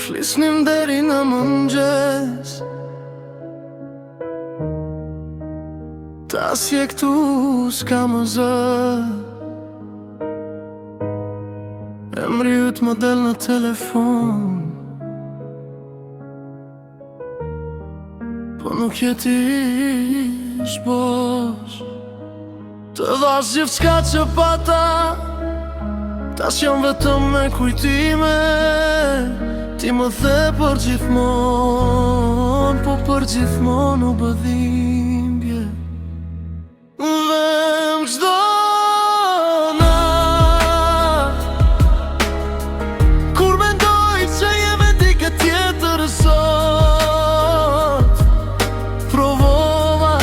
Flisnim deri në mëngjes, tas je këtu s'ka më zë. Emri yt më del në telefon, po nuk je ti shbosh. Të dhash gjithçka që pata, tas jam vetëm me kujtime. Ti më the për gjithmon, po për gjithmon u bëdhimbje. Vëm çdo natë, kur mendoj që jem e dikë tjetër sot. Provova,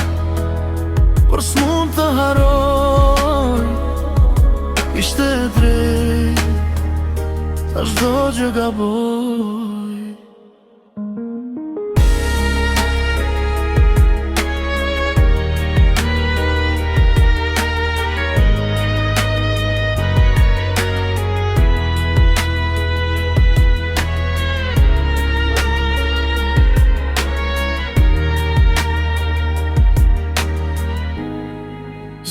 por s'mund të haroj. Ishte drejt, tash do që gaboj.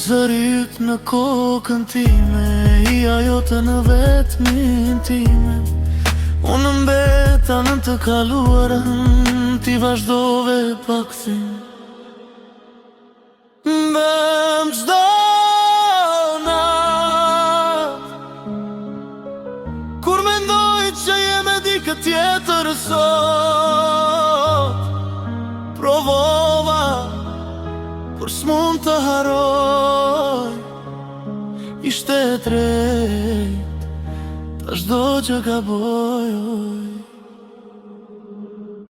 Zëri yt në kokën time, hija jote në vetmin time. Unë mbeta në të kaluarën, ti vazhdove pa kthim. Vëm çdo natë, kur mendoj që jem e dikë tjetër sot. Provova, por s'mund të haroj. Ishte drejt, tash do që gaboj.